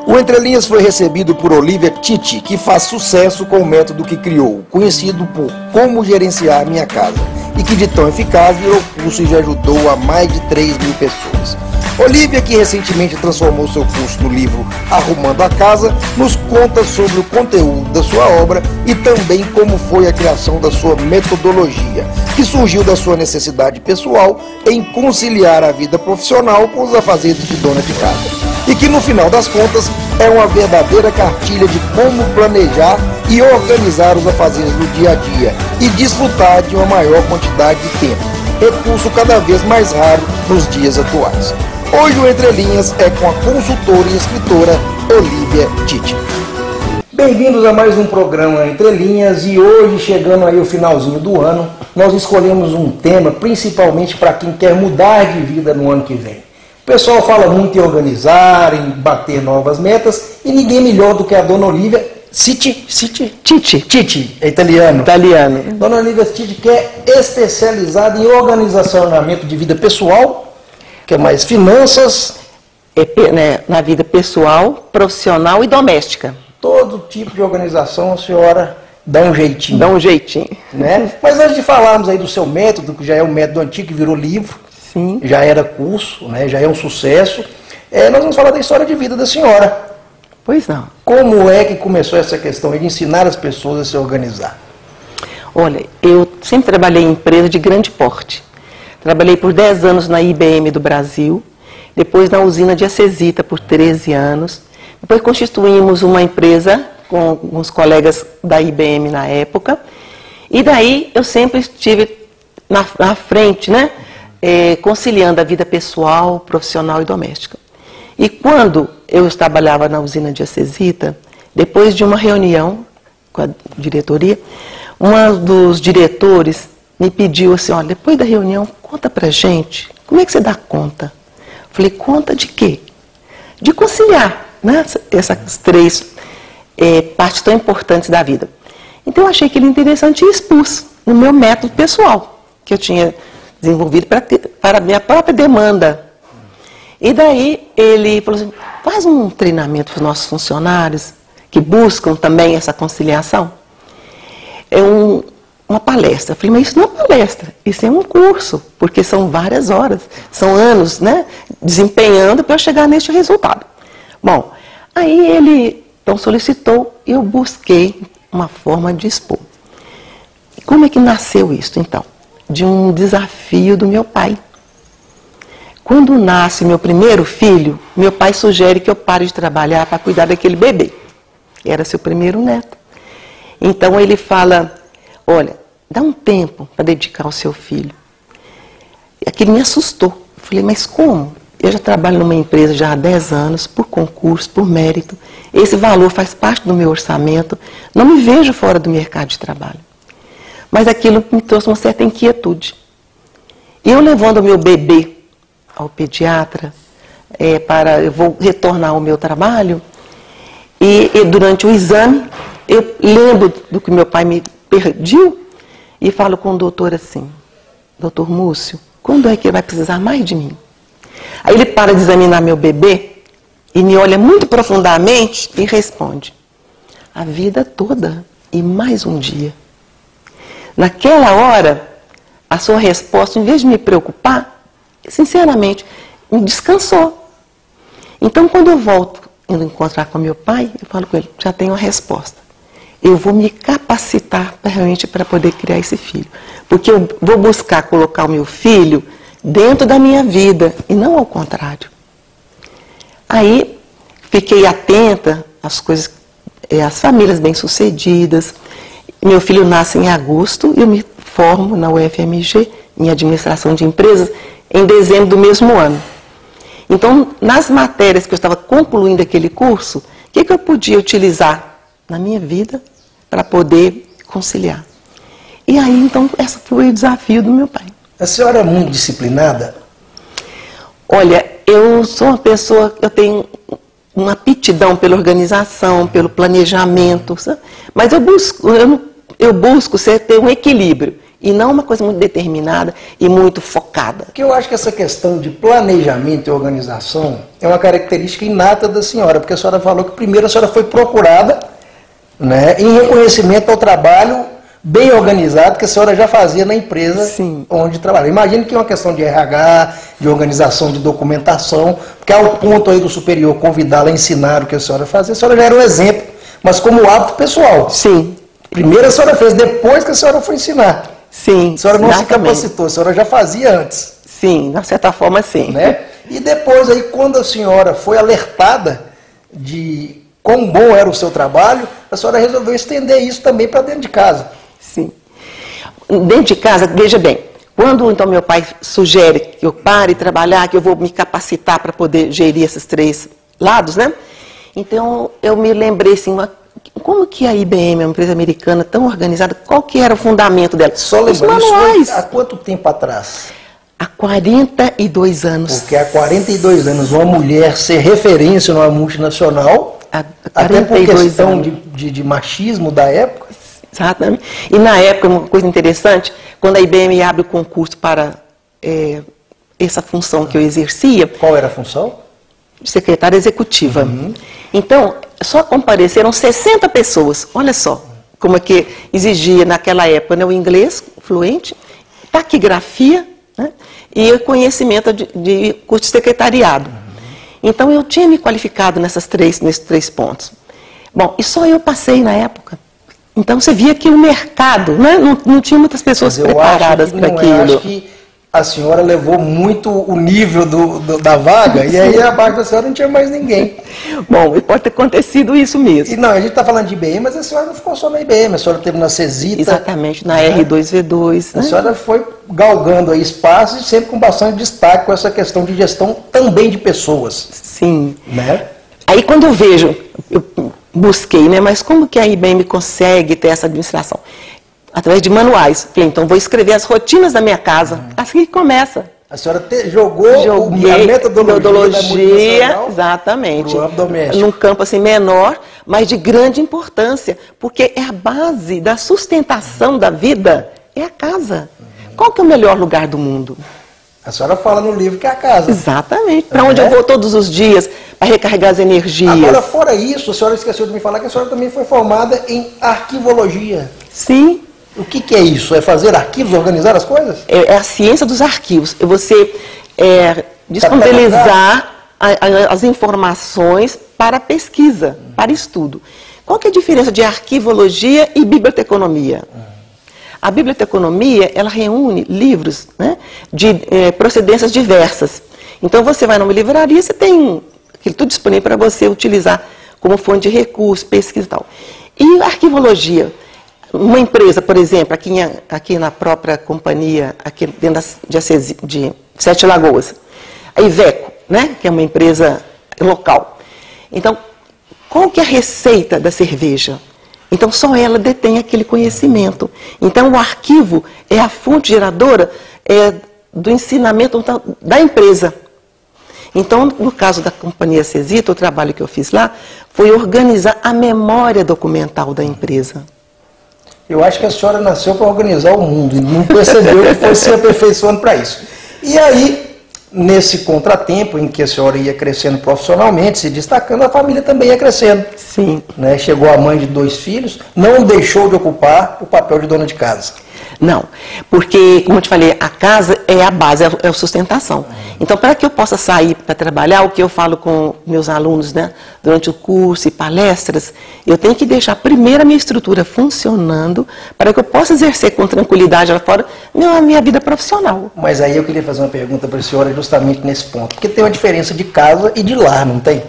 O Entre Linhas foi recebido por Olivia Titi, que faz sucesso com o método que criou, conhecido por Como Gerenciar Minha Casa, e que de tão eficaz virou curso e já ajudou a mais de 3.000 pessoas. Olivia, que recentemente transformou seu curso no livro Arrumando a Casa, nos conta sobre o conteúdo da sua obra e também como foi a criação da sua metodologia, que surgiu da sua necessidade pessoal em conciliar a vida profissional com os afazeres de dona de casa. E que no final das contas é uma verdadeira cartilha de como planejar e organizar os afazeres do dia a dia e desfrutar de uma maior quantidade de tempo, recurso cada vez mais raro nos dias atuais. Hoje o Entre Linhas é com a consultora e escritora Olivia Titi. Bem-vindos a mais um programa Entre Linhas, e hoje, chegando aí o finalzinho do ano, nós escolhemos um tema principalmente para quem quer mudar de vida no ano que vem. O pessoal fala muito em organizar, em bater novas metas, e ninguém melhor do que a dona Olivia Titi, é italiano. Dona Olivia Titi, que é especializada em organizacionamento de vida pessoal, que é mais finanças, na vida pessoal, profissional e doméstica. Todo tipo de organização a senhora dá um jeitinho. Né? Mas antes de falarmos aí do seu método, que já é um método antigo, que virou livro, sim, já era curso, né? Já é um sucesso, nós vamos falar da história de vida da senhora. Pois não. Como é que começou essa questão de ensinar as pessoas a se organizar? Olha, eu sempre trabalhei em empresa de grande porte. Trabalhei por 10 anos na IBM do Brasil, depois na usina de Acesita por 13 anos. Depois constituímos uma empresa com uns colegas da IBM na época. E daí eu sempre estive na frente, né? Conciliando a vida pessoal, profissional e doméstica. E quando eu trabalhava na usina de Acesita, depois de uma reunião com a diretoria, um dos diretores me pediu assim, olha, depois da reunião, conta pra gente, como é que você dá conta? Eu falei, conta de quê? De conciliar, né, essas três partes tão importantes da vida. Então eu achei aquilo interessante e expus no meu método pessoal, que eu tinha desenvolvido para a minha própria demanda. E daí ele falou assim, faz um treinamento para os nossos funcionários, que buscam também essa conciliação. Uma palestra. Eu falei, mas isso não é palestra, isso é um curso, porque são várias horas, são anos, né, desempenhando para chegar neste resultado. Bom, aí ele então solicitou e eu busquei uma forma de expor. Como é que nasceu isso, então? De um desafio do meu pai. Quando nasce meu primeiro filho, meu pai sugere que eu pare de trabalhar para cuidar daquele bebê. Era seu primeiro neto. Então ele fala, olha, dá um tempo para dedicar ao seu filho. E aquilo me assustou. Eu falei, mas como? Eu já trabalho numa empresa já há 10 anos, por concurso, por mérito. Esse valor faz parte do meu orçamento. Não me vejo fora do mercado de trabalho. Mas aquilo me trouxe uma certa inquietude. E eu levando o meu bebê ao pediatra, eu vou retornar ao meu trabalho, e durante o exame, eu lembro do que meu pai me pediu, e falo com o doutor assim, doutor Múcio, quando é que ele vai precisar mais de mim? Aí ele para de examinar meu bebê, e me olha muito profundamente, e responde, a vida toda, e mais um dia. Naquela hora, a sua resposta, em vez de me preocupar, sinceramente, me descansou. Então, quando eu volto indo encontrar com meu pai, eu falo com ele, já tenho a resposta. Eu vou me capacitar realmente para poder criar esse filho. Porque eu vou buscar colocar o meu filho dentro da minha vida, e não ao contrário. Aí, fiquei atenta às coisas, às famílias bem-sucedidas. Meu filho nasce em agosto e eu me formo na UFMG, em administração de empresas, em dezembro do mesmo ano. Então, nas matérias que eu estava concluindo aquele curso, o que eu podia utilizar na minha vida para poder conciliar? E aí, então, esse foi o desafio do meu pai. A senhora é muito disciplinada? Olha, eu sou uma pessoa, eu tenho uma aptidão pela organização, pelo planejamento, sabe? Mas eu busco ter um equilíbrio E não uma coisa muito determinada e muito focada. Porque eu acho que essa questão de planejamento e organização é uma característica inata da senhora, porque a senhora falou que primeiro a senhora foi procurada, né, em reconhecimento ao trabalho bem organizado que a senhora já fazia na empresa Sim. onde trabalha. Imagino que é uma questão de RH, de organização de documentação, porque ao ponto aí do superior convidá-la a ensinar o que a senhora fazia, a senhora já era um exemplo, mas como hábito pessoal. Sim. Primeiro a senhora fez, depois que a senhora foi ensinar. Sim, a senhora não se capacitou, a senhora já fazia antes. Sim, de certa forma sim. Né? E depois aí, quando a senhora foi alertada de quão bom era o seu trabalho, a senhora resolveu estender isso também para dentro de casa. Sim. Dentro de casa, veja bem, quando então meu pai sugere que eu pare de trabalhar, que eu vou me capacitar para poder gerir esses 3 lados, né? Então eu me lembrei assim, como que a IBM é uma empresa americana tão organizada, qual que era o fundamento dela? Só lembrando, isso foi há quanto tempo atrás? Há 42 anos. Porque há 42 anos uma mulher ser referência numa multinacional, até por questão de machismo da época. Exatamente. E na época, uma coisa interessante, quando a IBM abre o concurso para essa função que eu exercia... Qual era a função? Secretária executiva. Uhum. Então, só compareceram 60 pessoas. Olha só como é que exigia naquela época, né, o inglês fluente, taquigrafia, né, e o conhecimento de curso de secretariado. Uhum. Então, eu tinha me qualificado nesses 3 pontos. Bom, e só eu passei na época. Então, você via que o mercado, né, não tinha muitas pessoas preparadas para aquilo. Eu acho que a senhora levou muito o nível da vaga, e aí abaixo da senhora não tinha mais ninguém. Bom, pode ter acontecido isso mesmo. E não, a gente está falando de IBM, mas a senhora não ficou só na IBM, a senhora teve na CESITA. Exatamente, na R2V2. A senhora foi galgando aí espaços, sempre com bastante destaque com essa questão de gestão também de pessoas. Sim. Né? Aí quando eu vejo, eu busquei, né, mas como que a IBM consegue ter essa administração? Através de manuais. Falei, então vou escrever as rotinas da minha casa. Assim que começa. A senhora jogou a metodologia exatamente, pro âmbito doméstico. Num campo assim menor, mas de grande importância, porque é a base da sustentação da vida, é a casa. Qual que é o melhor lugar do mundo? A senhora fala no livro que é a casa. Exatamente. Para onde eu vou todos os dias para recarregar as energias. Agora, fora isso, a senhora esqueceu de me falar que a senhora também foi formada em arquivologia. Sim. O que é isso? É fazer arquivos, organizar as coisas? É a ciência dos arquivos. É você disponibilizar as informações para pesquisa, para estudo. Qual que é a diferença de arquivologia e biblioteconomia? A biblioteconomia, ela reúne livros, né, de procedências diversas. Então, você vai numa livraria, você tem aquilo tudo disponível para você utilizar como fonte de recurso, pesquisa e tal. E a arquivologia? Uma empresa, por exemplo, aqui na própria companhia, aqui dentro de Sete Lagoas, a Iveco, né, que é uma empresa local. Então, qual que é a receita da cerveja? Então, só ela detém aquele conhecimento. Então, o arquivo é a fonte geradora do ensinamento da empresa. Então, no caso da companhia CESITA, o trabalho que eu fiz lá foi organizar a memória documental da empresa. Eu acho que a senhora nasceu para organizar o mundo e não percebeu que foi se aperfeiçoando para isso. E aí, nesse contratempo em que a senhora ia crescendo profissionalmente, se destacando, a família também ia crescendo. Sim. Né? Chegou a mãe de 2 filhos, não deixou de ocupar o papel de dona de casa. Não, porque, como eu te falei, a casa é a base, é a sustentação. Então, para que eu possa sair para trabalhar, o que eu falo com meus alunos, né, durante o curso e palestras, eu tenho que deixar primeiro a minha estrutura funcionando para que eu possa exercer com tranquilidade lá fora a minha vida profissional. Mas aí eu queria fazer uma pergunta para a senhora justamente nesse ponto, porque tem uma diferença de casa e de lar, não tem?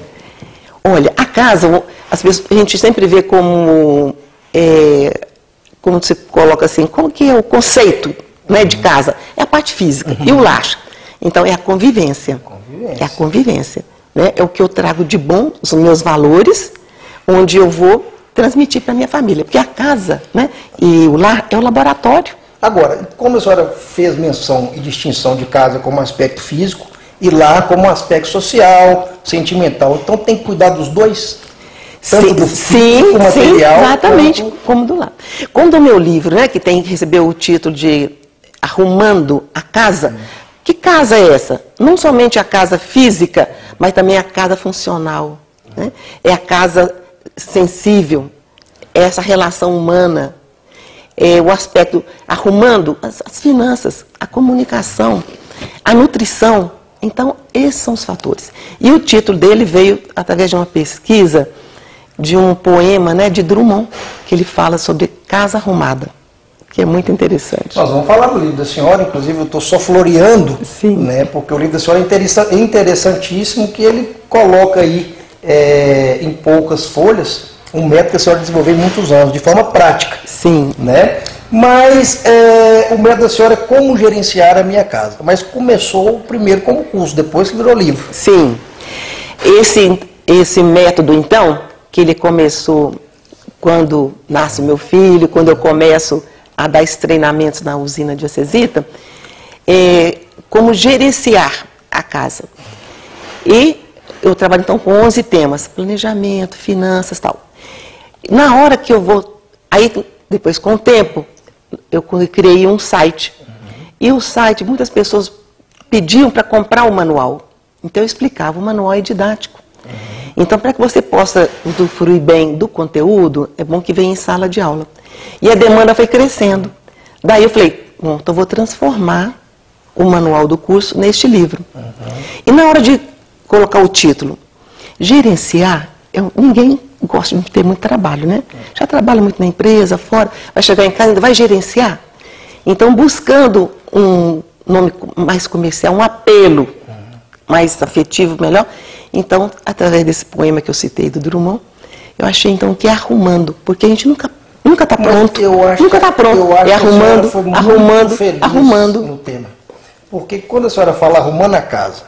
Olha, a casa, a gente sempre vê como se coloca assim, qual que é o conceito, né, de casa? É a parte física. E o lar? Então, é a convivência. É a convivência. Né? É o que eu trago de bom, os meus valores, onde eu vou transmitir para a minha família. Porque a casa, né, e o lar é o laboratório. Agora, como a senhora fez menção e distinção de casa como aspecto físico e lar como aspecto social, sentimental, então tem que cuidar dos dois? Tanto do físico, material, sim, exatamente, quanto... como do lado. Quando o meu livro, né, que recebeu o título de Arrumando a Casa, que casa é essa? Não somente a casa física, mas também a casa funcional, né? É a casa sensível, é essa relação humana, é o aspecto, arrumando as finanças, a comunicação, a nutrição. Então, esses são os fatores. E o título dele veio através de uma pesquisa de um poema, né, de Drummond, que ele fala sobre casa arrumada, que é muito interessante. Nós vamos falar do livro da senhora, inclusive eu estou só floreando, né, porque o livro da senhora é interessantíssimo, que ele coloca aí em poucas folhas um método que a senhora desenvolveu em muitos anos, de forma prática. Sim. Né? Mas o método da senhora é como gerenciar a minha casa. Mas começou primeiro como curso, depois que virou livro. Sim. Esse método, então, que ele começou quando nasce meu filho, quando eu começo a dar esses treinamentos na usina diocesita, é como gerenciar a casa. E eu trabalho, então, com 11 temas: planejamento, finanças, tal. Na hora que eu vou... Aí, depois, com o tempo, eu criei um site. E o site, muitas pessoas pediam para comprar o manual. Então, eu explicava. O manual é didático. Então, para que você possa usufruir bem do conteúdo, é bom que venha em sala de aula. E a demanda foi crescendo. Daí eu falei, bom, então vou transformar o manual do curso neste livro. E na hora de colocar o título, gerenciar, ninguém gosta de ter muito trabalho, né? Já trabalha muito na empresa, fora, vai chegar em casa, ainda vai gerenciar. Então, buscando um nome mais comercial, um apelo mais afetivo, melhor. Então, através desse poema que eu citei do Drummond, eu achei então que é arrumando, porque a gente nunca está pronto. Nunca está pronto. É arrumando no tema. Porque quando a senhora fala arrumando a casa,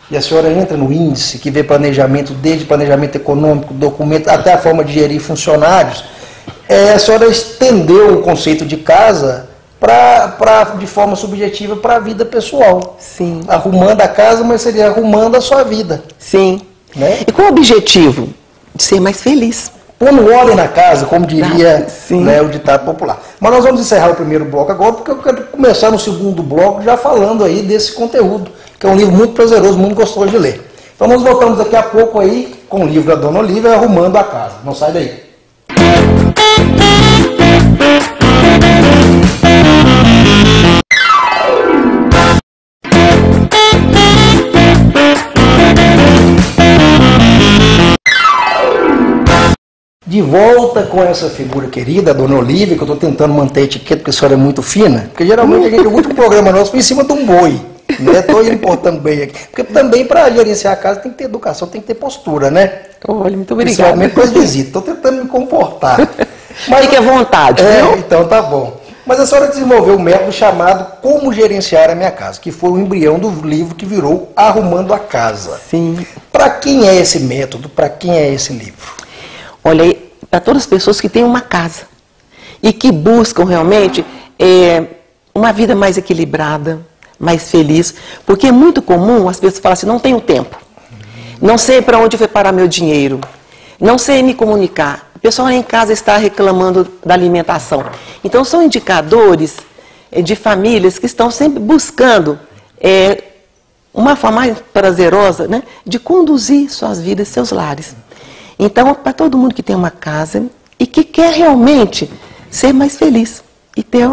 e a senhora entra no índice, que vê planejamento, desde planejamento econômico, documento, até a forma de gerir funcionários, a senhora estendeu o conceito de casa de forma subjetiva para a vida pessoal. Sim. Arrumando a casa, mas seria arrumando a sua vida. Sim. Né? E com o objetivo de ser mais feliz. Pondo ordem na casa, como diria né, o ditado popular. Mas nós vamos encerrar o primeiro bloco agora, porque eu quero começar no segundo bloco já falando aí desse conteúdo, que é um livro muito prazeroso, muito gostoso de ler. Então nós voltamos daqui a pouco aí com o livro da Dona Olívia, Arrumando a Casa. Não sai daí. De volta com essa figura querida, a Dona Olívia, que eu estou tentando manter a etiqueta, porque a senhora é muito fina, porque geralmente a gente, o último programa nosso foi em cima de um boi, né? Estou importando bem aqui, porque também para gerenciar a casa tem que ter educação, tem que ter postura, né? Olha, muito obrigada. Principalmente para as visitas, estou tentando me comportar. Mas, fique à vontade, viu? Então tá bom. Mas a senhora desenvolveu um método chamado Como Gerenciar a Minha Casa, que foi o embrião do livro que virou Arrumando a Casa. Sim. Para quem é esse método? Para quem é esse livro? Olha, para todas as pessoas que têm uma casa e que buscam realmente uma vida mais equilibrada, mais feliz, porque é muito comum as pessoas falam assim, não tenho tempo, não sei para onde vai parar meu dinheiro, não sei me comunicar. O pessoal em casa está reclamando da alimentação. Então, são indicadores de famílias que estão sempre buscando uma forma mais prazerosa, né, de conduzir suas vidas, seus lares. Então, para todo mundo que tem uma casa e que quer realmente ser mais feliz e ter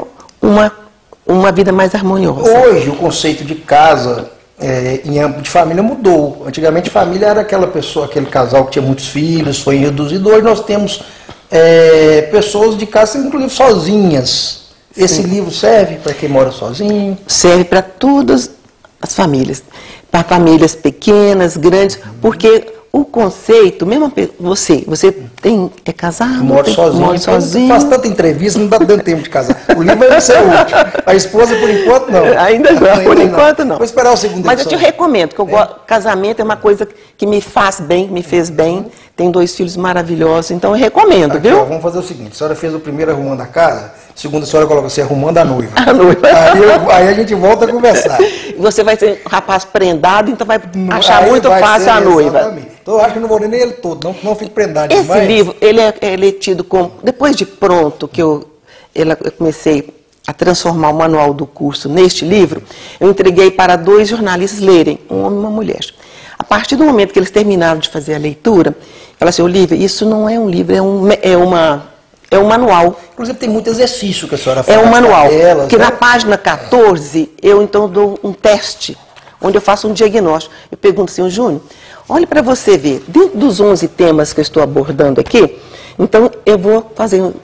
uma vida mais harmoniosa. Hoje, o conceito de casa em âmbito de família mudou. Antigamente, família era aquela pessoa, aquele casal que tinha muitos filhos, foi reduzido. Hoje nós temos pessoas de casa, inclusive sozinhas. Sim. Esse livro serve para quem mora sozinho? Serve para todas as famílias. Para famílias pequenas, grandes, porque... O conceito, mesmo você é casado? Moro sozinho. Faz tanta entrevista, não dá dando tempo de casar. O livro vai ser o último. A esposa, por enquanto, não. Ainda não, por enquanto não. Vou esperar o segundo Mas eu te recomendo, porque casamento é uma coisa que me faz bem, me fez bem. tem 2 filhos maravilhosos, então eu recomendo, Aqui, viu? ó, vamos fazer o seguinte, a senhora fez o primeiro arrumando a casa, o segundo a senhora coloca assim, arrumando a noiva. A noiva. Aí a gente volta a conversar. Você vai ser um rapaz prendado, então vai achar Aí muito vai fácil ser, a noiva. Exatamente. Então eu acho que eu não vou ler nem ele todo, não fico prendado Esse demais. livro, ele é tido como, depois de pronto, que eu comecei a transformar o manual do curso neste livro, eu entreguei para 2 jornalistas lerem, um homem e uma mulher. A partir do momento que eles terminaram de fazer a leitura, falaram assim, Olívia, isso não é um livro, é um manual. Inclusive tem muito exercício que a senhora faz. É um manual, tabelas, porque né? na página 14, eu então dou um teste, onde eu faço um diagnóstico. Eu pergunto assim, Júnior, olhe para você ver, dentro dos 11 temas que eu estou abordando aqui, então eu vou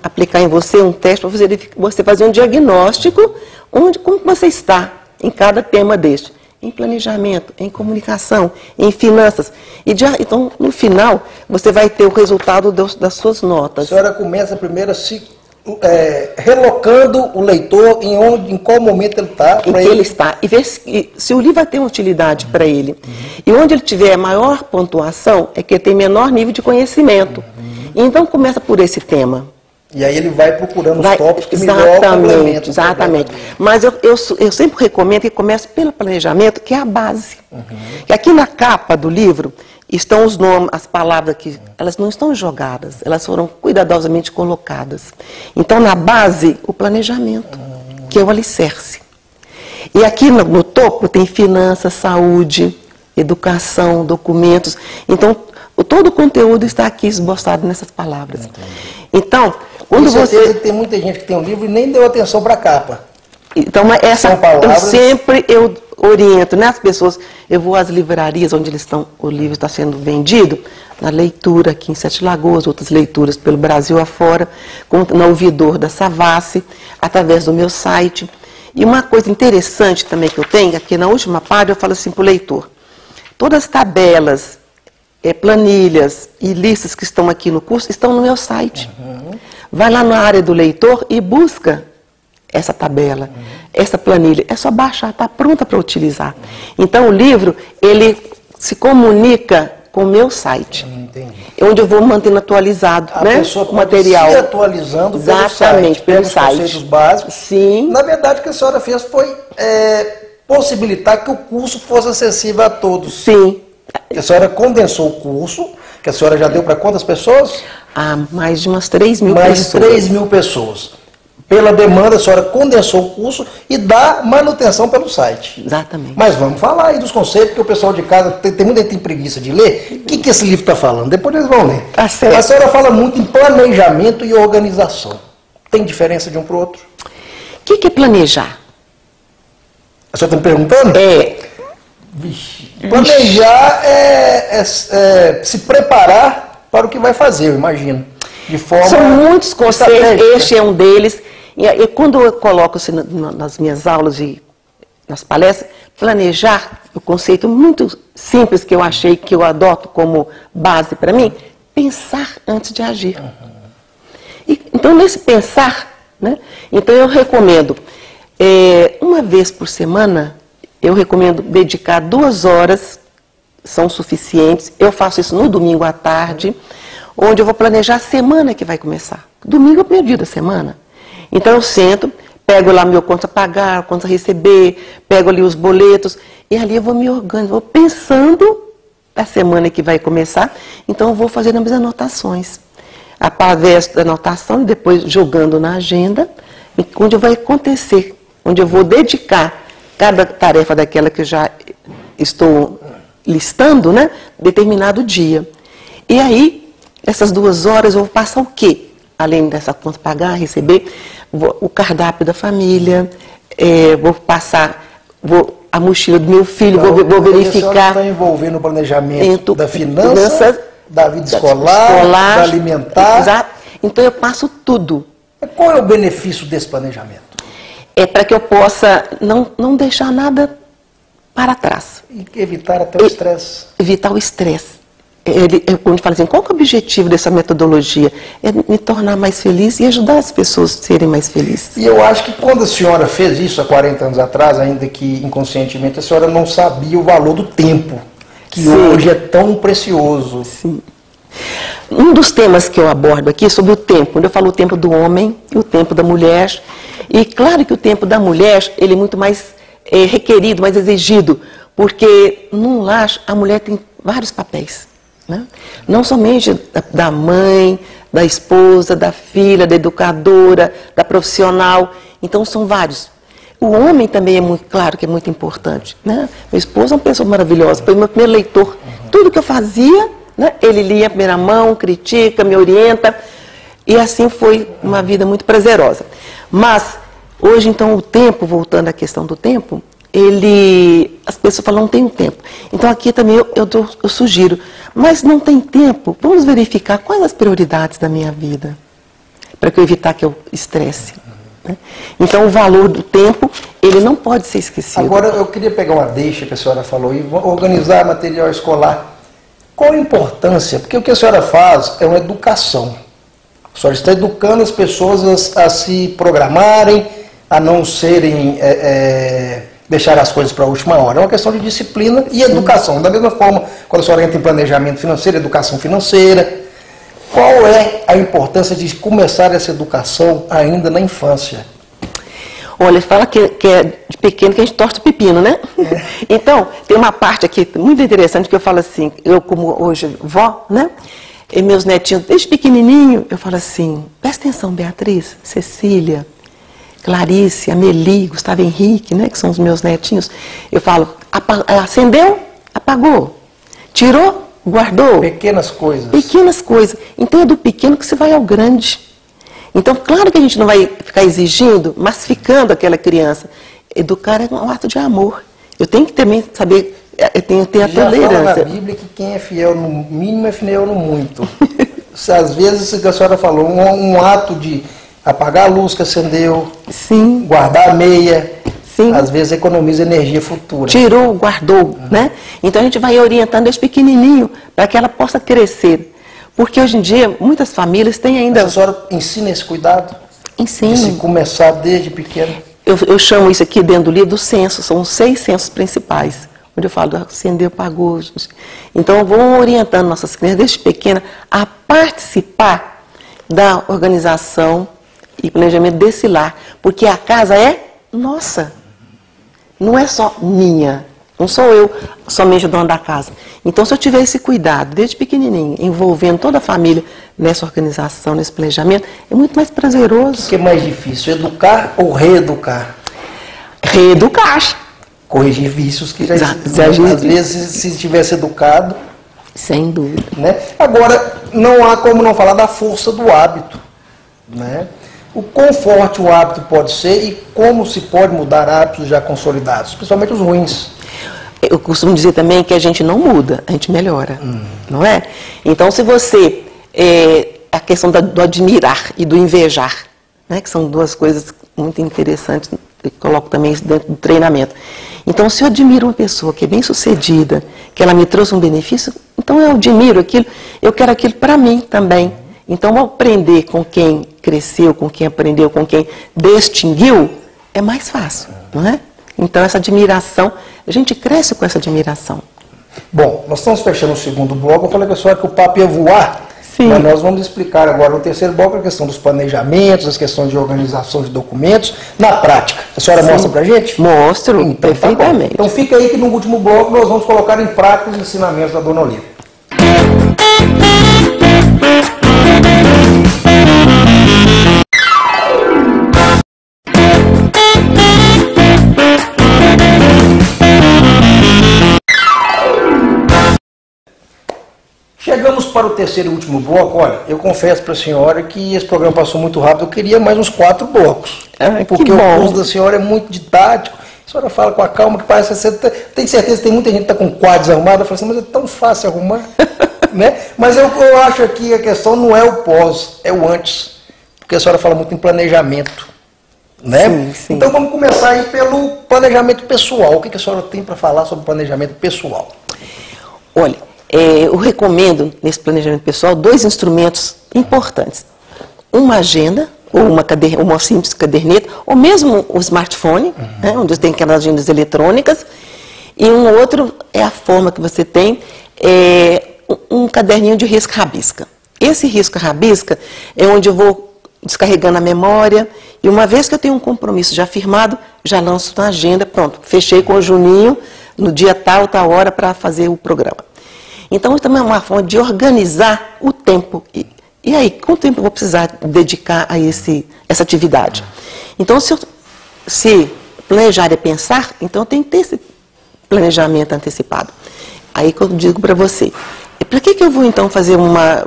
aplicar em você um teste para você fazer um diagnóstico, como você está em cada tema deste. Em planejamento, em comunicação, em finanças. Então, no final, você vai ter o resultado das suas notas. A senhora começa primeiro relocando o leitor em qual momento ele está. Em que ele está. E ver se o livro vai ter uma utilidade para ele. E onde ele tiver a maior pontuação, é que ele tem menor nível de conhecimento. Então, começa por esse tema. E aí ele vai procurando os tópicos que melhor complementam. Exatamente. Mas eu sempre recomendo que comece pelo planejamento, que é a base. E aqui na capa do livro estão os nomes, as palavras que elas não estão jogadas, elas foram cuidadosamente colocadas. Então, na base, o planejamento, que é o alicerce. E aqui no topo tem finanças, saúde, educação, documentos. Então, todo o conteúdo está aqui esboçado nessas palavras. Então, quando você... Tem muita gente que tem um livro e nem deu atenção para a capa. Então, eu oriento, né, as pessoas, eu vou às livrarias onde o livro está sendo vendido, na leitura aqui em Sete Lagoas, outras leituras pelo Brasil afora, como no ouvidor da Savassi, através do meu site. E uma coisa interessante também que eu tenho, aqui na última página eu falo assim para o leitor, todas as tabelas, planilhas e listas que estão aqui no curso estão no meu site. Vai lá na área do leitor e busca essa tabela, essa planilha. É só baixar, está pronta para utilizar. Então o livro, ele se comunica com o meu site. Entendi. Onde eu vou mantendo atualizado, a né, pessoa o material. Se atualizando exatamente, pelo pelos site. conceitos básicos. Sim. Na verdade, o que a senhora fez foi possibilitar que o curso fosse acessível a todos. Sim. A senhora condensou o curso, que a senhora já deu para quantas pessoas? Mais de umas 3 mil mais pessoas. Mais de 3 mil pessoas. Pela demanda, a senhora condensou o curso e dá manutenção pelo site. Exatamente. Mas vamos falar aí dos conceitos, que o pessoal de casa, tem muita gente que tem preguiça de ler. O que esse livro está falando? Depois eles vão ler. Tá certo. A senhora fala muito em planejamento e organização. Tem diferença de um para o outro? O que é planejar? A senhora está me perguntando? Vixe. Planejar é se preparar para o que vai fazer, eu imagino. De forma São muitos conceitos, estratégica. este é um deles. E quando eu coloco assim, nas minhas aulas e nas palestras, planejar, o conceito muito simples que eu achei, que eu adoto como base para mim, pensar antes de agir. Então, nesse pensar, né, então eu recomendo, uma vez por semana, eu recomendo dedicar 2 horas, são suficientes. Eu faço isso no domingo à tarde, onde eu vou planejar a semana que vai começar. Domingo é o primeiro dia da semana. Então eu sento, pego lá meu conta a pagar, conta a receber, pego ali os boletos, e ali eu vou me organizando, vou pensando a semana que vai começar, então eu vou fazendo as minhas anotações. Através da anotação, depois jogando na agenda, onde vai acontecer, onde eu vou dedicar cada tarefa daquela que eu já estou listando, né, determinado dia. E aí, essas 2 horas eu vou passar o quê? Além dessa conta pagar, receber, o cardápio da família, vou passar a mochila do meu filho, vou verificar. Está envolvendo o planejamento da finança, da vida escolar, da alimentar. Exato. Então eu passo tudo. Qual é o benefício desse planejamento? É para que eu possa não deixar nada para trás. E evitar até o estresse. Evitar o estresse. Quando fala assim, qual que é o objetivo dessa metodologia? É me tornar mais feliz e ajudar as pessoas a serem mais felizes. E eu acho que quando a senhora fez isso há 40 anos atrás, ainda que inconscientemente, a senhora não sabia o valor do tempo, que Sim. hoje é tão precioso. Sim. Um dos temas que eu abordo aqui é sobre o tempo. Quando eu falo o tempo do homem e o tempo da mulher. E claro que o tempo da mulher, ele é muito mais requerido, mais exigido. Porque num lar, a mulher tem vários papéis. Né? Não somente da mãe, da esposa, da filha, da educadora, da profissional. Então são vários. O homem também é muito, claro que é muito importante. Né? Meu esposo é uma pessoa maravilhosa, foi meu primeiro leitor. Tudo que eu fazia, né, ele lia em primeira mão, critica, me orienta. E assim foi uma vida muito prazerosa. Mas, hoje então, o tempo, voltando à questão do tempo, as pessoas falam, não tem tempo. Então aqui também eu sugiro, mas não tem tempo, vamos verificar quais as prioridades da minha vida, para que eu evitar que eu estresse. Né? Então o valor do tempo, ele não pode ser esquecido. Agora eu queria pegar uma deixa que a senhora falou e organizar material escolar. Qual a importância? Porque o que a senhora faz é uma educação. A senhora está educando as pessoas a se programarem, a não serem... deixar as coisas para a última hora. É uma questão de disciplina e educação. Da mesma forma, quando a senhora entra em planejamento financeiro, educação financeira, qual é a importância de começar essa educação ainda na infância? Olha, fala que é de pequeno que a gente torce o pepino, né? É. Então, tem uma parte aqui muito interessante que eu falo assim, eu como hoje vó, né? E meus netinhos, desde pequenininho, eu falo assim, presta atenção, Beatriz, Cecília, Clarice, Amelie, Gustavo Henrique, né, que são os meus netinhos, eu falo, acendeu, apagou, tirou, guardou. Pequenas coisas. Pequenas coisas. Então é do pequeno que você vai ao grande. Então, claro que a gente não vai ficar exigindo, massificando aquela criança. Educar é um ato de amor. Eu tenho que também saber, eu tenho que ter a tolerância. Já fala na Bíblia que quem é fiel no mínimo é fiel no muito. Às vezes, a senhora falou, um ato de apagar a luz que acendeu, sim, guardar a meia, sim, às vezes economiza energia futura. Tirou, guardou, né? Então a gente vai orientando desde pequenininho para que ela possa crescer. Porque hoje em dia muitas famílias têm ainda... Mas a senhora ensina esse cuidado? Ensino. De se começar desde pequeno? Eu chamo isso aqui dentro do livro do censo, são 6 censos principais, onde eu falo, acendeu, apagou. Então vamos orientando nossas crianças desde pequena a participar da organização e planejamento desse lar, porque a casa é nossa, não é só minha, não sou eu somente o dono da casa. Então, se eu tiver esse cuidado, desde pequenininho, envolvendo toda a família nessa organização, nesse planejamento, é muito mais prazeroso. O que é mais difícil, educar ou reeducar? Reeducar. Corrigir vícios que já às vezes, se tivesse educado... Sem dúvida. Né? Agora, não há como não falar da força do hábito, né? O quão forte o hábito pode ser e como se pode mudar hábitos já consolidados, principalmente os ruins. Eu costumo dizer também que a gente não muda, a gente melhora, não é? Então, se você... a questão do admirar e do invejar, né, que são duas coisas muito interessantes, eu coloco também isso dentro do treinamento. Então, se eu admiro uma pessoa que é bem-sucedida, que ela me trouxe um benefício, então eu admiro aquilo, eu quero aquilo para mim também. Então, aprender com quem cresceu, com quem aprendeu, com quem distinguiu, é mais fácil, não é? Então, essa admiração, a gente cresce com essa admiração. Bom, nós estamos fechando o segundo bloco. Eu falei com a senhora que o papo ia voar, sim, mas nós vamos explicar agora no terceiro bloco a questão dos planejamentos, as questões de organização de documentos, na prática. A senhora sim mostra pra gente? Mostro, então, perfeitamente. Então fica aí que no último bloco nós vamos colocar em prática os ensinamentos da Dona Olívia. Chegamos para o terceiro e último bloco. Olha, eu confesso para a senhora que esse programa passou muito rápido. Eu queria mais uns 4 blocos. Porque o curso da senhora é muito didático. A senhora fala com a calma que parece que você tem certeza que tem muita gente que está com o quadro desarrumado. Eu falo assim, mas é tão fácil arrumar. Né? Mas eu acho que a questão não é o pós, é o antes. Porque a senhora fala muito em planejamento. Né? Sim, sim. Então vamos começar aí pelo planejamento pessoal. O que a senhora tem para falar sobre planejamento pessoal? Olha, eu recomendo nesse planejamento pessoal 2 instrumentos importantes. Uma agenda, ou uma simples caderneta, ou mesmo o smartphone, né, onde tem aquelas agendas eletrônicas, e um outro é a forma que você tem, um caderninho de risca-rabisca. Esse risco à rabisca é onde eu vou descarregando a memória, e uma vez que eu tenho um compromisso já firmado, já lanço na agenda, pronto, fechei com o Juninho, no dia tal hora para fazer o programa. Então, isso também é uma forma de organizar o tempo. E aí, quanto tempo eu vou precisar dedicar a essa atividade? Então, se planejar é pensar, então eu tenho que ter esse planejamento antecipado. Aí que eu digo para você, para que eu vou então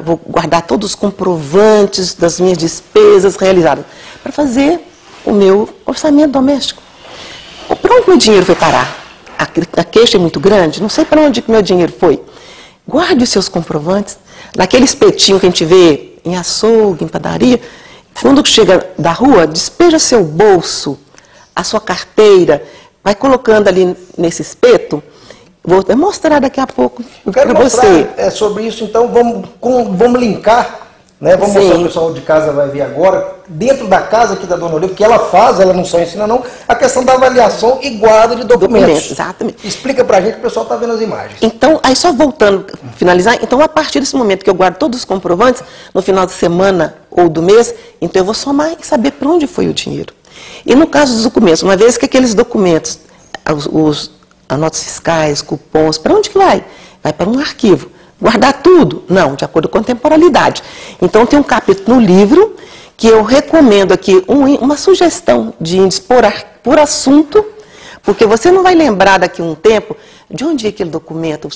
vou guardar todos os comprovantes das minhas despesas realizadas? Para fazer o meu orçamento doméstico. Para onde meu dinheiro foi parar? A queixa é muito grande, não sei para onde que meu dinheiro foi. Guarde os seus comprovantes, naquele espetinho que a gente vê em açougue, em padaria, quando chega da rua, despeja seu bolso, a sua carteira, vai colocando ali nesse espeto. Vou mostrar daqui a pouco para você. Sobre isso, então, vamos linkar, né? Vamos mostrar, o pessoal de casa vai ver agora, dentro da casa aqui da Dona Olívia, que ela faz, ela não só ensina não, a questão da avaliação e guarda de documentos. Exatamente. Explica pra gente, que o pessoal está vendo as imagens. Então, aí só voltando, finalizar, então a partir desse momento que eu guardo todos os comprovantes, no final de semana ou do mês, então eu vou somar e saber para onde foi o dinheiro. E no caso dos documentos, uma vez que aqueles documentos, as notas fiscais, cupons, para onde que vai? Vai para um arquivo. Guardar tudo? Não, de acordo com a temporalidade. Então tem um capítulo no livro que eu recomendo aqui, uma sugestão de índice por assunto, porque você não vai lembrar daqui a um tempo de onde é aquele documento,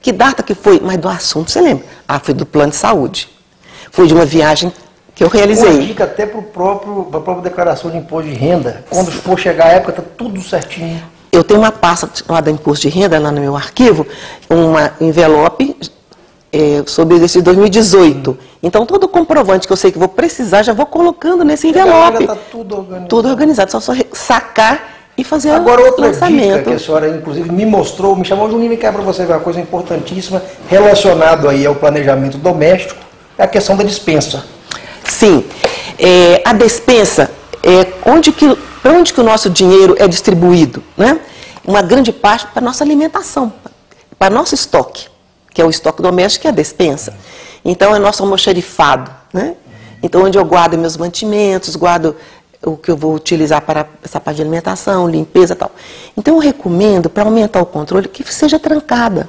que data que foi, mas do assunto você lembra. Ah, foi do plano de saúde. Foi de uma viagem que eu realizei. Uma dica até para a própria declaração de imposto de renda. Quando for chegar a época, está tudo certinho. Eu tenho uma pasta chamada imposto de renda lá no meu arquivo, uma envelope sobre o exercício de 2018. Então, todo o comprovante que eu sei que vou precisar, já vou colocando nesse envelope. Está tudo organizado. Tudo organizado, só sacar e fazer Agora, outra lançamento. dica que a senhora, inclusive, me mostrou, me chamou, Juninho, que é para você ver uma coisa importantíssima, relacionado aí ao planejamento doméstico, é a questão da despensa. Sim. A despensa é para onde que o nosso dinheiro é distribuído, né? Uma grande parte para a nossa alimentação, para nosso estoque, que é o estoque doméstico, que é a despensa. Então, é nosso almoxarifado, né? Então, onde eu guardo meus mantimentos, guardo o que eu vou utilizar para essa parte de alimentação, limpeza e tal. Então, eu recomendo, para aumentar o controle, que seja trancada.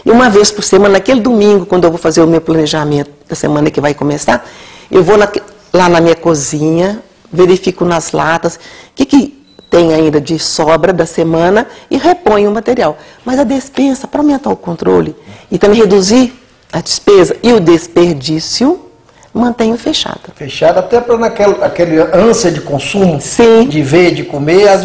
E uma vez por semana, naquele domingo, quando eu vou fazer o meu planejamento da semana que vai começar, eu vou lá na minha cozinha, verifico nas latas o que tem ainda de sobra da semana e reponho o material. Mas a despensa, para aumentar o controle e também reduzir a despesa e o desperdício, mantenho fechada. Fechada até para aquele ânsia de consumo, sim, de ver, de comer. Às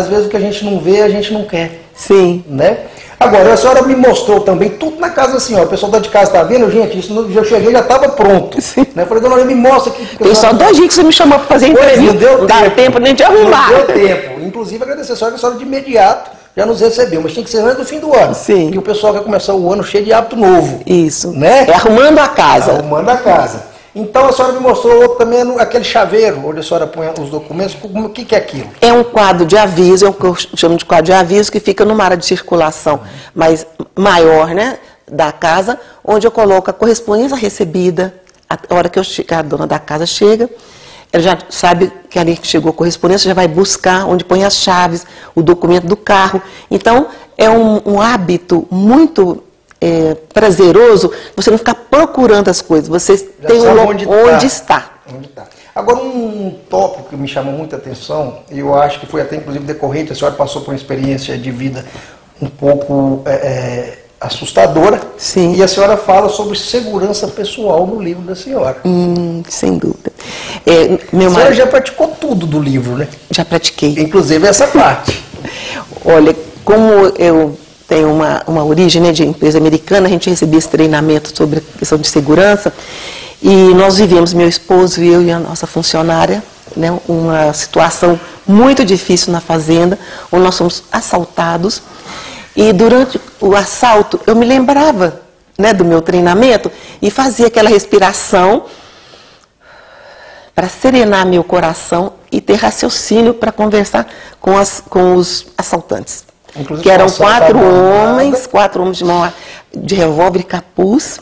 vezes o que a gente não vê, a gente não quer. Sim. Né? Agora, a senhora me mostrou também tudo na casa da senhora. O pessoal de casa está vendo, gente, isso eu cheguei já estava pronto. Sim. Né? Eu falei, dona Olívia, me mostra aqui. Tem só 2 dias que você me chamou para fazer entrevista. Não deu tempo nem de arrumar. Não deu tempo. Inclusive, agradecer a senhora, que a senhora de imediato já nos recebeu, mas tinha que ser antes do fim do ano. Sim. Que o pessoal quer começar o ano cheio de hábito novo. Isso. Né? É arrumando a casa. Arrumando a casa. Então, a senhora me mostrou outro também, aquele chaveiro, onde a senhora põe os documentos. O que é aquilo? É um quadro de aviso, é o que eu chamo de quadro de aviso, que fica numa área de circulação mais maior, né, da casa, onde eu coloco a correspondência recebida. A hora que a dona da casa chega, ela já sabe que ali chegou a correspondência, já vai buscar onde põe as chaves, o documento do carro. Então, é um hábito muito prazeroso você não ficar procurando as coisas, você já tem onde está. Agora, um tópico que me chamou muita atenção, e eu acho que foi até inclusive decorrente, a senhora passou por uma experiência de vida um pouco assustadora. Sim. E a senhora fala sobre segurança pessoal no livro da senhora. Sem dúvida. A senhora já praticou tudo do livro, né? Já pratiquei. Inclusive essa parte. Olha, como eu tenho uma origem, né, de empresa americana, a gente recebia esse treinamento sobre a questão de segurança, e nós vivemos, meu esposo, eu e a nossa funcionária, né, uma situação muito difícil na fazenda, onde nós fomos assaltados, e durante o assalto eu me lembrava, né, do meu treinamento e fazia aquela respiração para serenar meu coração e ter raciocínio para conversar com os assaltantes. Inclusive, que eram 4 homens de mão de revólver e capuz,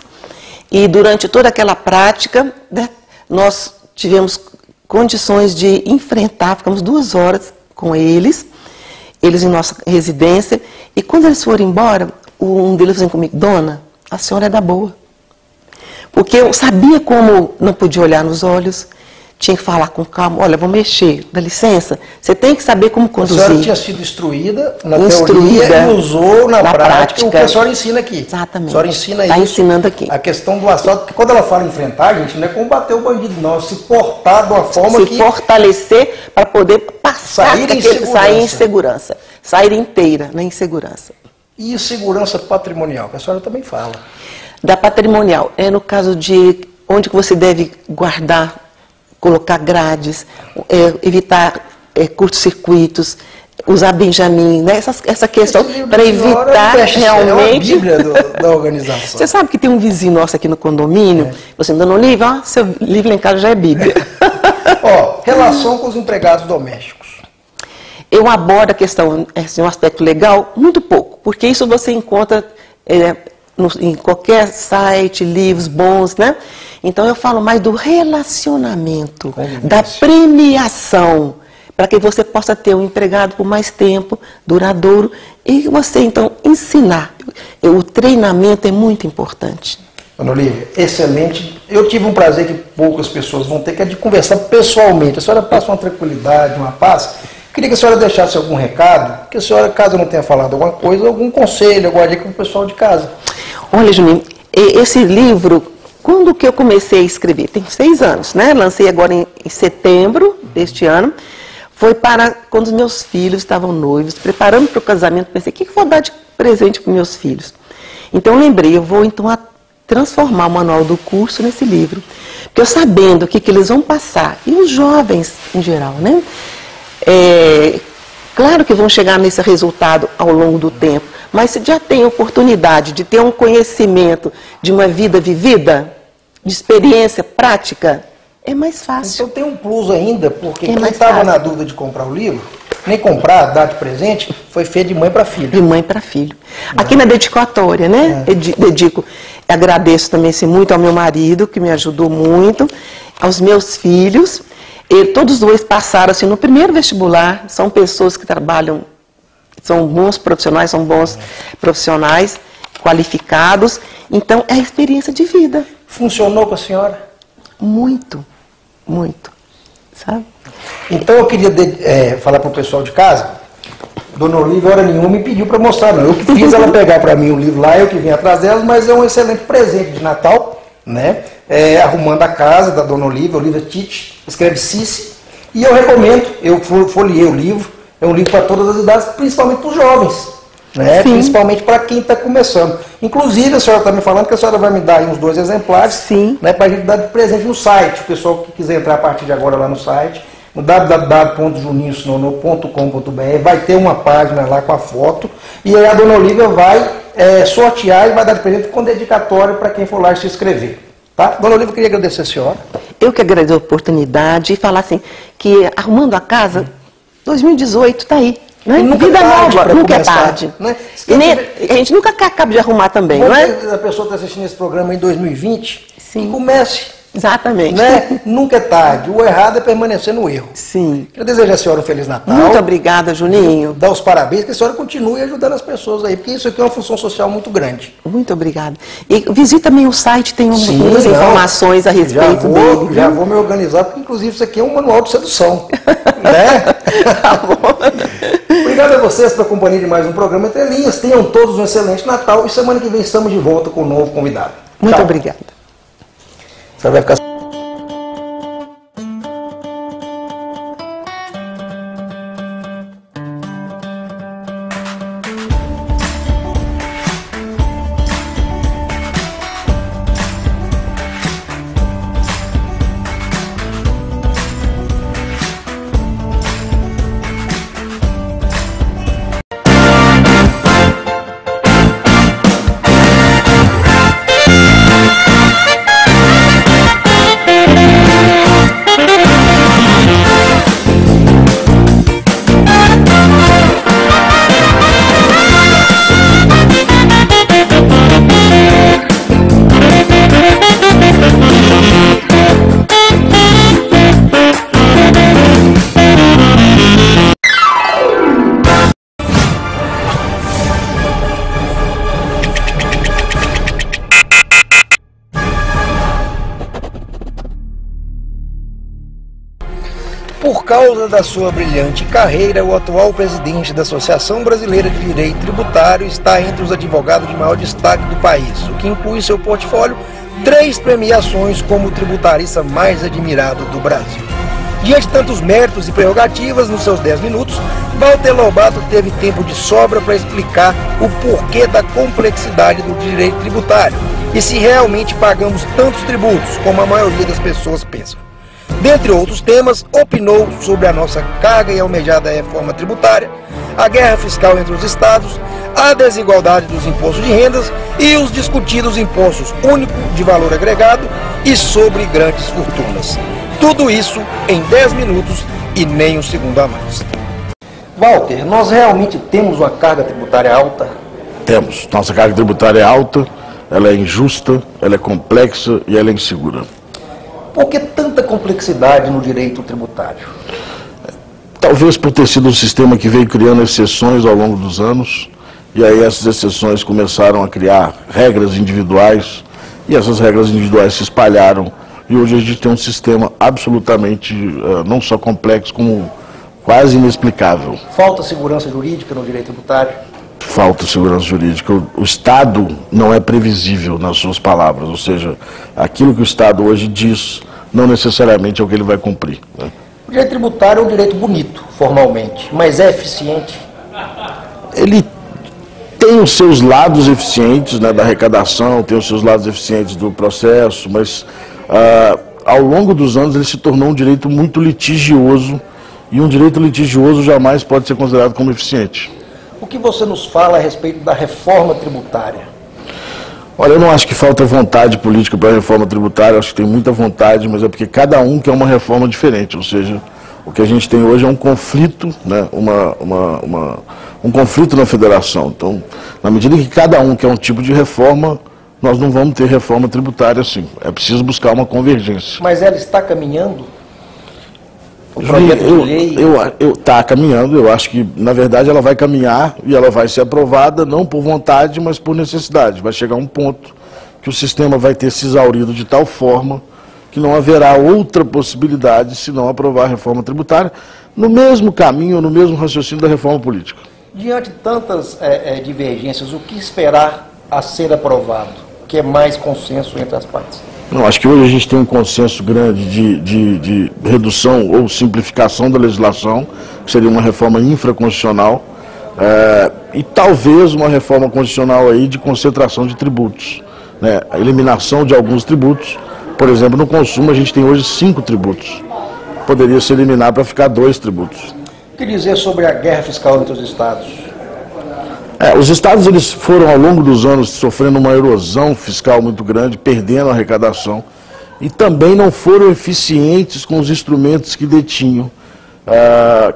E durante toda aquela prática, né, nós tivemos condições de enfrentar, ficamos 2 horas com eles em nossa residência, e quando eles foram embora, um deles falou comigo: dona, a senhora é da boa. Porque eu sabia como não podia olhar nos olhos, tinha que falar com calma: olha, vou mexer, dá licença, você tem que saber como conduzir. A senhora tinha sido instruída na teoria e usou na prática o que a senhora ensina aqui. Exatamente. A senhora ensina isso. Está ensinando aqui. A questão do assalto, porque quando ela fala enfrentar, gente, não é combater o bandido, não, é se portar de uma forma se fortalecer para poder passar, sair em segurança, sair inteira na insegurança. E segurança patrimonial, que a senhora também fala. Da patrimonial, é no caso de onde você deve guardar, colocar grades, evitar curtos-circuitos, usar Benjamin, né? Essa questão para evitar realmente... É uma bíblia da organização. Você sabe que tem um vizinho nosso aqui no condomínio, você dando um livro, ó, seu livro lá em casa já é bíblia. Ó, relação com os empregados domésticos. Eu abordo a questão, assim, um aspecto legal, muito pouco, porque isso você encontra em qualquer site, livros bons, né? Então eu falo mais do relacionamento, da premiação, para que você possa ter um empregado por mais tempo, duradouro, e você então ensinar. O treinamento é muito importante. Dona Olívia, excelente. Eu tive um prazer que poucas pessoas vão ter, que é de conversar pessoalmente. A senhora passa uma tranquilidade, uma paz. Queria que a senhora deixasse algum recado, que a senhora, caso eu não tenha falado alguma coisa, algum conselho, alguma dica para o pessoal de casa. Olha, Juninho, esse livro, quando que eu comecei a escrever? Tem 6 anos, né? Lancei agora em setembro deste ano. Foi para quando os meus filhos estavam noivos, preparando para o casamento. Pensei: o que eu vou dar de presente para os meus filhos? Então eu lembrei, eu vou então transformar o manual do curso nesse livro. Porque eu sabendo o que eles vão passar, e os jovens em geral, né? Claro que vão chegar nesse resultado ao longo do tempo, mas se já tem oportunidade de ter um conhecimento de uma vida vivida, de experiência prática, é mais fácil. Então tem um plus ainda, porque quem estava na dúvida de comprar o livro, nem comprar, dar de presente, foi feito de mãe para filho. De mãe para filho. Aqui na dedicatória, né? Agradeço também muito ao meu marido, que me ajudou muito, aos meus filhos. Todos os 2 passaram assim, no primeiro vestibular, são pessoas que trabalham, são bons profissionais, qualificados, então é a experiência de vida. Funcionou com a senhora? Muito, muito, sabe? Então eu queria falar para o pessoal de casa, Dona Olívia, hora nenhuma, me pediu para mostrar, não. Eu que fiz ela pegar para mim o livro lá, eu que vim atrás delas, mas é um excelente presente de Natal, né? Arrumando a casa da Dona Olívia Tite, escreve Cici, e eu recomendo, eu folhei o livro, é um livro para todas as idades, principalmente para os jovens, né? Principalmente para quem está começando. Inclusive, a senhora está me falando que a senhora vai me dar aí uns 2 exemplares, né, para a gente dar de presente no site, o pessoal que quiser entrar a partir de agora lá no site, no www.juninhosinnonou.com.br, vai ter uma página lá com a foto, e aí a Dona Olívia vai sortear e vai dar de presente com dedicatório para quem for lá se inscrever. Tá? Dona Olívia, eu queria agradecer a senhora. Eu que agradeço a oportunidade e falar assim, que arrumando a casa, 2018 está aí. Né? Vida nova, nunca é tarde. Né? E nem, a gente nunca acaba de arrumar também, não é? A pessoa está assistindo esse programa em 2020, sim, comece. Exatamente. Né? Nunca é tarde. O errado é permanecer no erro. Sim. Quero desejar a senhora um Feliz Natal. Muito obrigada, Juninho. Dar os parabéns, que a senhora continue ajudando as pessoas aí, porque isso aqui é uma função social muito grande. Muito obrigada. E visita também o site, tem muitas informações a respeito dele. Já vou me organizar, porque inclusive isso aqui é um manual de sedução. Né? Tá bom. Obrigado a vocês pela companhia de mais um programa Entre Linhas. Tenham todos um excelente Natal e semana que vem estamos de volta com um novo convidado. Muito obrigada. Você vai ficar Por causa da sua brilhante carreira, o atual presidente da Associação Brasileira de Direito Tributário está entre os advogados de maior destaque do país, o que inclui em seu portfólio 3 premiações como o tributarista mais admirado do Brasil. Diante de tantos méritos e prerrogativas, nos seus 10 minutos, Walter Lobato teve tempo de sobra para explicar o porquê da complexidade do direito tributário e se realmente pagamos tantos tributos como a maioria das pessoas pensam. Dentre outros temas, opinou sobre a nossa carga e almejada reforma tributária, a guerra fiscal entre os estados, a desigualdade dos impostos de rendas e os discutidos impostos único de valor agregado e sobre grandes fortunas. Tudo isso em 10 minutos e nem um segundo a mais. Walter, nós realmente temos uma carga tributária alta? Temos. Nossa carga tributária é alta, ela é injusta, ela é complexa e ela é insegura. Por que tanta complexidade no direito tributário? Talvez por ter sido um sistema que veio criando exceções ao longo dos anos, e aí essas exceções começaram a criar regras individuais, e essas regras individuais se espalharam, e hoje a gente tem um sistema absolutamente, não só complexo, como quase inexplicável. Falta segurança jurídica no direito tributário? Falta segurança jurídica. O Estado não é previsível nas suas palavras, ou seja, aquilo que o Estado hoje diz não necessariamente é o que ele vai cumprir, né? O direito tributário é um direito bonito, formalmente, mas é eficiente? Ele tem os seus lados eficientes, né, da arrecadação, tem os seus lados eficientes do processo, mas ao longo dos anos ele se tornou um direito muito litigioso, e um direito litigioso jamais pode ser considerado como eficiente. O que você nos fala a respeito da reforma tributária? Olha, eu não acho que falta vontade política para a reforma tributária, eu acho que tem muita vontade, mas é porque cada um quer uma reforma diferente, ou seja, o que a gente tem hoje é um conflito, né, um conflito na federação. Então, na medida que cada um quer um tipo de reforma, nós não vamos ter reforma tributária assim. É preciso buscar uma convergência. Mas ela está caminhando? O projeto de lei... Está caminhando, eu acho que, na verdade, ela vai caminhar e ela vai ser aprovada, não por vontade, mas por necessidade. Vai chegar um ponto que o sistema vai ter se exaurido de tal forma que não haverá outra possibilidade se não aprovar a reforma tributária, no mesmo caminho, no mesmo raciocínio da reforma política. Diante de tantas divergências, o que esperar a ser aprovado, que é mais consenso entre as partes? Não, acho que hoje a gente tem um consenso grande de redução ou simplificação da legislação, que seria uma reforma infraconstitucional, e talvez uma reforma constitucional aí de concentração de tributos, né? A eliminação de alguns tributos. Por exemplo, no consumo a gente tem hoje 5 tributos. Poderia se eliminar para ficar 2 tributos. O que dizer sobre a guerra fiscal entre os estados? Os estados eles foram ao longo dos anos sofrendo uma erosão fiscal muito grande, perdendo a arrecadação, e também não foram eficientes com os instrumentos que detinham,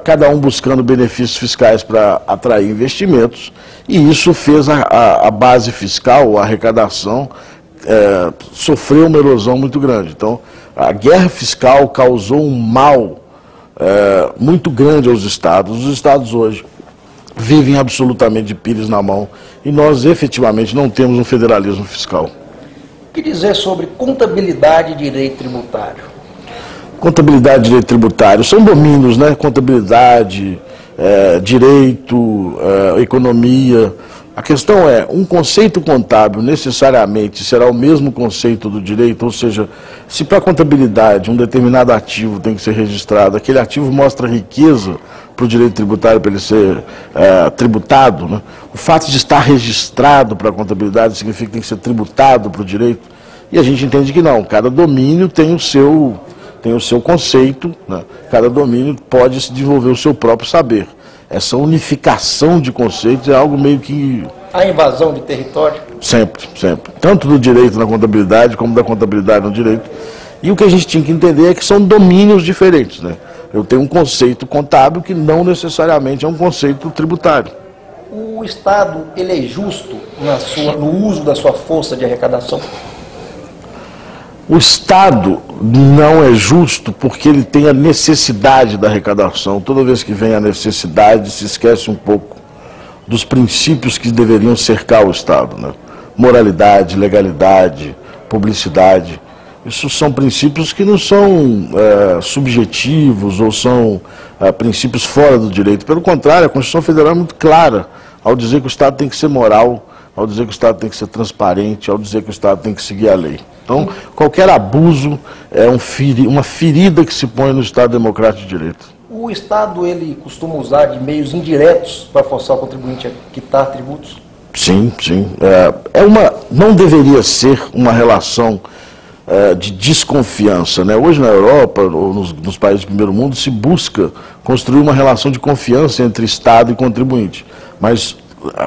cada um buscando benefícios fiscais para atrair investimentos, e isso fez a base fiscal, a arrecadação, sofrer uma erosão muito grande. Então, a guerra fiscal causou um mal muito grande aos estados. Os estados hoje vivem absolutamente de pires na mão e nós efetivamente não temos um federalismo fiscal. O que dizer sobre contabilidade e direito tributário? Contabilidade e direito tributário são domínios, né? Contabilidade, direito, economia. A questão é, um conceito contábil necessariamente será o mesmo conceito do direito, ou seja, se para a contabilidade um determinado ativo tem que ser registrado, aquele ativo mostra riqueza para o direito tributário, para ele ser tributado, né? O fato de estar registrado para a contabilidade significa que tem que ser tributado para o direito, e a gente entende que não, cada domínio tem o seu conceito, né? Cada domínio pode se desenvolver o seu próprio saber. Essa unificação de conceitos é algo meio que... A invasão de território? Sempre, sempre. Tanto do direito na contabilidade, como da contabilidade no direito. E o que a gente tinha que entender é que são domínios diferentes, né? Eu tenho um conceito contábil que não necessariamente é um conceito tributário. O Estado, ele é justo no uso da sua força de arrecadação? O Estado não é justo porque ele tem a necessidade da arrecadação. Toda vez que vem a necessidade, se esquece um pouco dos princípios que deveriam cercar o Estado, né? Moralidade, legalidade, publicidade. Isso são princípios que não são subjetivos ou são princípios fora do direito. Pelo contrário, a Constituição Federal é muito clara ao dizer que o Estado tem que ser moral, ao dizer que o Estado tem que ser transparente, ao dizer que o Estado tem que seguir a lei. Então, qualquer abuso é uma ferida que se põe no Estado Democrático de Direito. O Estado, ele costuma usar de meios indiretos para forçar o contribuinte a quitar tributos? Sim, sim. Não deveria ser uma relação de desconfiança, né? Hoje na Europa ou nos países do primeiro mundo se busca construir uma relação de confiança entre Estado e contribuinte, mas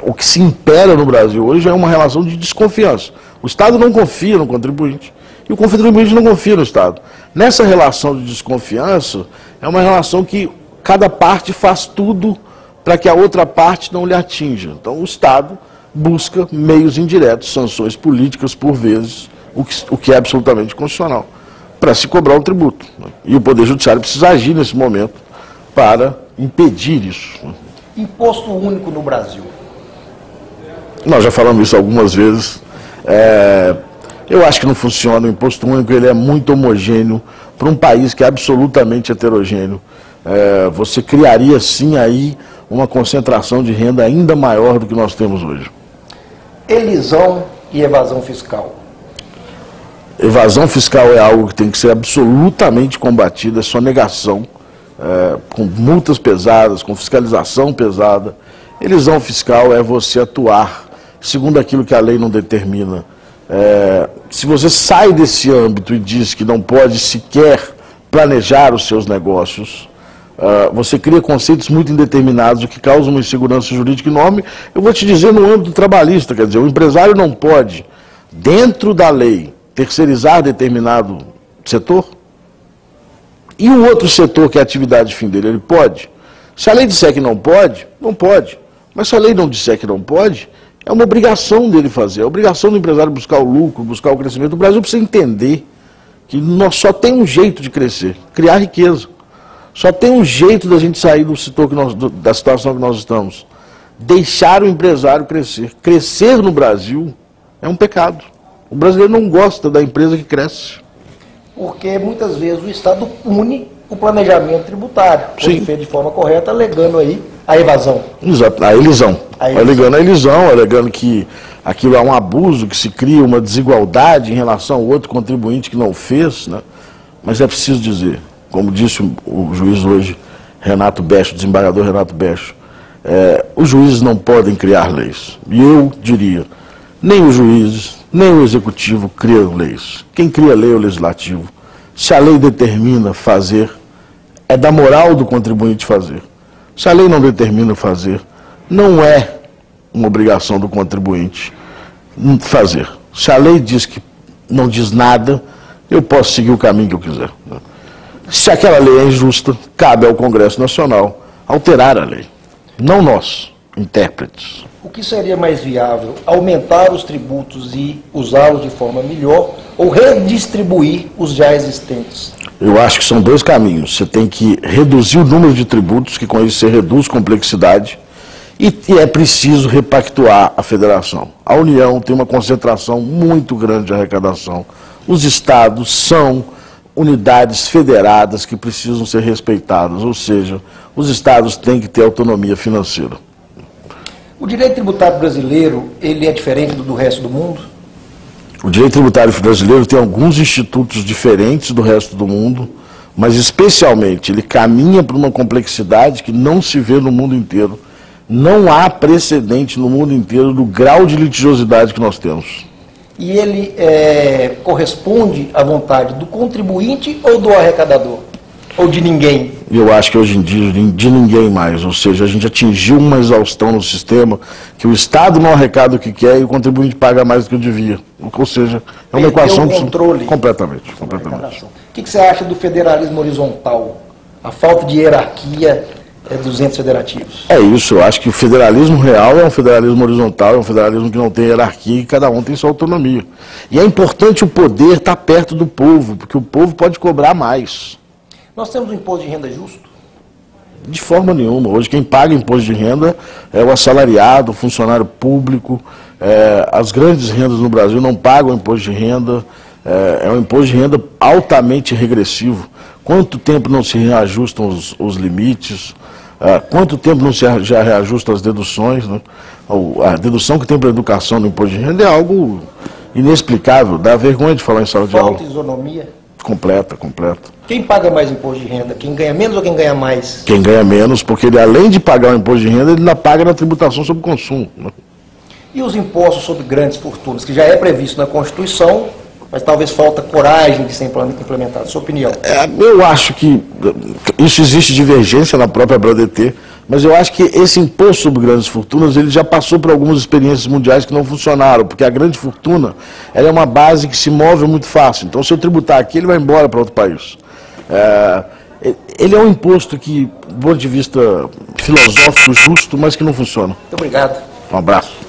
o que se impera no Brasil hoje é uma relação de desconfiança. O Estado não confia no contribuinte e o contribuinte não confia no Estado. Nessa relação de desconfiança é uma relação que cada parte faz tudo para que a outra parte não lhe atinja. Então o Estado busca meios indiretos, sanções políticas por vezes, o que é absolutamente constitucional, para se cobrar um tributo. E o Poder Judiciário precisa agir nesse momento para impedir isso. Imposto único no Brasil. Nós já falamos isso algumas vezes. Eu acho que não funciona. O imposto único ele é muito homogêneo para um país que é absolutamente heterogêneo. Você criaria sim aí uma concentração de renda ainda maior do que nós temos hoje. Elisão e evasão fiscal. Evasão fiscal é algo que tem que ser absolutamente combatido, é sonegação, com multas pesadas, com fiscalização pesada. Elisão fiscal é você atuar segundo aquilo que a lei não determina. Se você sai desse âmbito e diz que não pode sequer planejar os seus negócios, você cria conceitos muito indeterminados, o que causa uma insegurança jurídica enorme. Eu vou te dizer no âmbito trabalhista, quer dizer, o empresário não pode, dentro da lei, terceirizar determinado setor, e o outro setor que é a atividade fim dele, ele pode. Se a lei disser que não pode, não pode. Mas se a lei não disser que não pode, é uma obrigação dele fazer, é a obrigação do empresário buscar o lucro, buscar o crescimento. O Brasil precisa entender que nós só tem um jeito de crescer, criar riqueza. Só tem um jeito da gente sair do setor da situação que nós estamos. Deixar o empresário crescer. Crescer no Brasil é um pecado. O brasileiro não gosta da empresa que cresce. Porque muitas vezes o Estado pune o planejamento tributário, quando feito de forma correta, alegando aí a evasão. Exato, a elisão. Alegando a elisão, alegando que aquilo é um abuso, que se cria uma desigualdade em relação ao outro contribuinte que não fez, né? Mas é preciso dizer, como disse o juiz hoje, Renato Becho, desembargador Renato Becho, os juízes não podem criar leis. E eu diria, nem os juízes, nem o executivo criam leis. Quem cria lei é o legislativo. Se a lei determina fazer, é da moral do contribuinte fazer. Se a lei não determina fazer, não é uma obrigação do contribuinte fazer. Se a lei diz que não diz nada, eu posso seguir o caminho que eu quiser. Se aquela lei é injusta, cabe ao Congresso Nacional alterar a lei. Não nós, intérpretes. O que seria mais viável? Aumentar os tributos e usá-los de forma melhor ou redistribuir os já existentes? Eu acho que são dois caminhos. Você tem que reduzir o número de tributos, que com isso você reduz complexidade, e é preciso repactuar a federação. A União tem uma concentração muito grande de arrecadação. Os estados são unidades federadas que precisam ser respeitadas, ou seja, os estados têm que ter autonomia financeira. O direito tributário brasileiro, ele é diferente do resto do mundo? O direito tributário brasileiro tem alguns institutos diferentes do resto do mundo, mas especialmente ele caminha para uma complexidade que não se vê no mundo inteiro. Não há precedente no mundo inteiro do grau de litigiosidade que nós temos. E ele corresponde à vontade do contribuinte ou do arrecadador? Ou de ninguém? Eu acho que hoje em dia de ninguém mais, ou seja, a gente atingiu uma exaustão no sistema que o Estado não arrecada o que quer e o contribuinte paga mais do que devia. Ou seja, é uma equação... controle. Completamente. O que você acha do federalismo horizontal? A falta de hierarquia dos entes federativos? É isso, eu acho que o federalismo real é um federalismo horizontal, é um federalismo que não tem hierarquia e cada um tem sua autonomia. E é importante o poder estar perto do povo, porque o povo pode cobrar mais. Nós temos um imposto de renda justo? De forma nenhuma. Hoje quem paga imposto de renda é o assalariado, o funcionário público. As grandes rendas no Brasil não pagam imposto de renda. é um imposto de renda altamente regressivo. Quanto tempo não se reajustam os limites? Quanto tempo não se já reajustam as deduções? Né? A dedução que tem para a educação no imposto de renda é algo inexplicável, dá vergonha de falar em sala de aula. Falta isonomia? Completa. Quem paga mais imposto de renda? Quem ganha menos ou quem ganha mais? Quem ganha menos, porque ele, além de pagar o imposto de renda, ele ainda paga na tributação sobre o consumo. Né? E os impostos sobre grandes fortunas, que já é previsto na Constituição, mas talvez falta coragem de ser implementado? Sua opinião? Eu acho que isso existe divergência na própria BRADET, mas eu acho que esse imposto sobre grandes fortunas ele já passou por algumas experiências mundiais que não funcionaram, porque a grande fortuna ela é uma base que se move muito fácil. Então, se eu tributar aqui, ele vai embora para outro país. Ele é um imposto que, do ponto de vista filosófico, justo, mas que não funciona. Muito obrigado. Um abraço.